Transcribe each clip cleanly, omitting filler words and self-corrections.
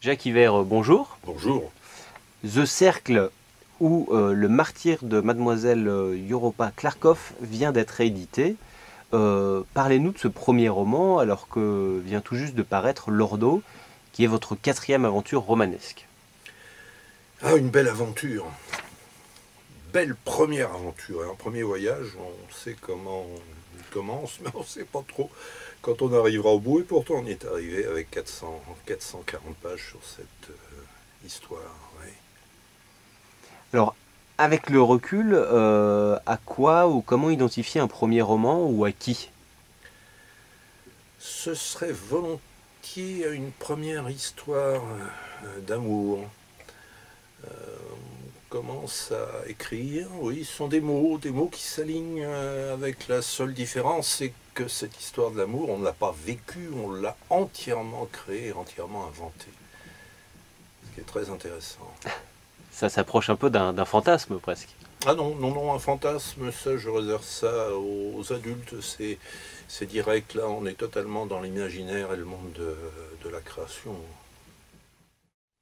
Jacques Yver, bonjour. Bonjour. The Cercle ou Le martyr de Mademoiselle Europa Klarkov vient d'être réédité. Parlez-nous de ce premier roman alors que vient tout juste de paraître Lordo, qui est votre quatrième aventure romanesque. Ah, une belle aventure. Belle première aventure. Un premier voyage, on sait comment il commence, mais on ne sait pas trop quand on arrivera au bout. Et pourtant, on y est arrivé avec 440 pages sur cette histoire. Ouais. Alors, avec le recul, à quoi ou comment identifier un premier roman ou à qui? Ce serait volontiers une première histoire d'amour. Commence à écrire, oui, ce sont des mots qui s'alignent avec la seule différence, c'est que cette histoire de l'amour, on ne l'a pas vécue, on l'a entièrement créée, entièrement inventée. Ce qui est très intéressant. Ça s'approche un peu d'un fantasme presque. Ah non, non, non, un fantasme, ça, je réserve ça aux adultes, c'est direct, là, on est totalement dans l'imaginaire et le monde de la création.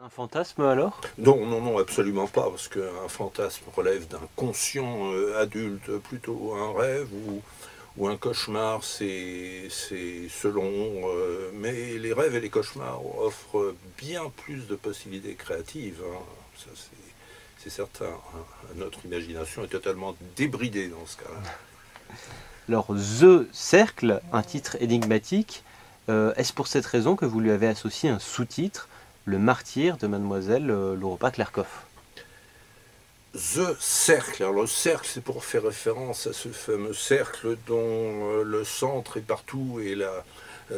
Un fantasme alors? Non, non, non, absolument pas, parce qu'un fantasme relève d'un conscient adulte, plutôt un rêve ou un cauchemar, c'est selon. Mais les rêves et les cauchemars offrent bien plus de possibilités créatives, hein. Ça, c'est certain, hein. Notre imagination est totalement débridée dans ce cas-là. Alors, The Cercle, un titre énigmatique, est-ce pour cette raison que vous lui avez associé un sous-titre, Le martyr de Mademoiselle Europa Klarkov? The Cercle. Alors le cercle, c'est pour faire référence à ce fameux cercle dont le centre est partout et la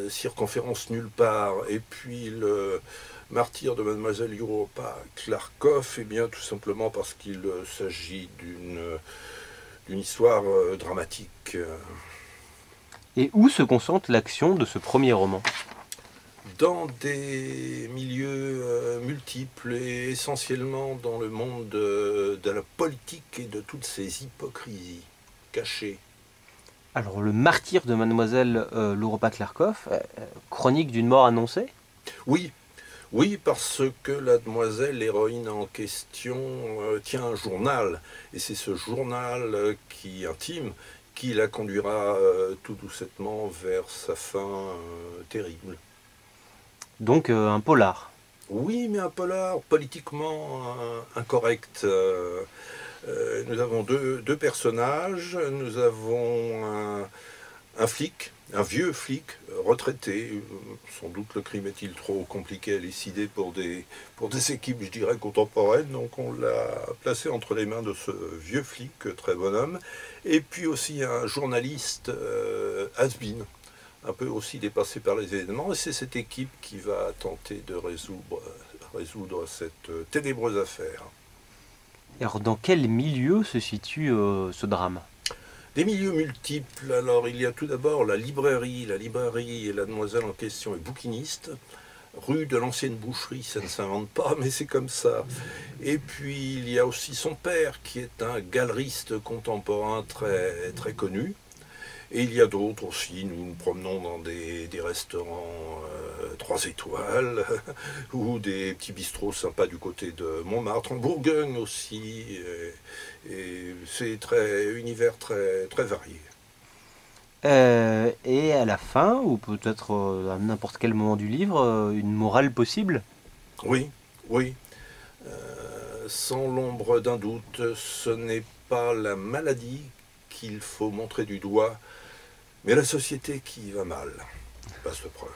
circonférence nulle part. Et puis le martyr de Mademoiselle Europa Klarkov, eh bien tout simplement parce qu'il s'agit d'une histoire dramatique. Et où se concentre l'action de ce premier roman? Dans des milieux multiples et essentiellement dans le monde de la politique et de toutes ces hypocrisies cachées. Alors, Le martyr de Mademoiselle Europa Klarkov, chronique d'une mort annoncée? Oui, oui, parce que la demoiselle héroïne en question tient un journal, et c'est ce journal qui intime qui la conduira tout doucement vers sa fin terrible. Donc, un polar. Oui, mais un polar politiquement incorrect. Nous avons deux personnages. Nous avons un flic, un vieux flic retraité. Sans doute le crime est-il trop compliqué à élucider pour des équipes, je dirais, contemporaines. Donc on l'a placé entre les mains de ce vieux flic, très bonhomme. Et puis aussi un journaliste has-been, un peu aussi dépassé par les événements. Et c'est cette équipe qui va tenter de résoudre cette ténébreuse affaire. Alors, dans quel milieu se situe ce drame? Des milieux multiples. Alors, il y a tout d'abord la librairie. La librairie et la demoiselle en question est bouquiniste. Rue de l'ancienne boucherie, ça ne s'invente pas, mais c'est comme ça. Et puis, il y a aussi son père, qui est un galeriste contemporain très, très connu. Et il y a d'autres aussi. Nous nous promenons dans des restaurants 3 étoiles ou des petits bistrots sympas du côté de Montmartre, en Bourgogne aussi. Et c'est univers très, très varié. Et à la fin, ou peut-être à n'importe quel moment du livre, une morale possible? Oui, oui. Sans l'ombre d'un doute, ce n'est pas la maladie qu'il faut montrer du doigt, mais la société qui va mal. Passe le programme.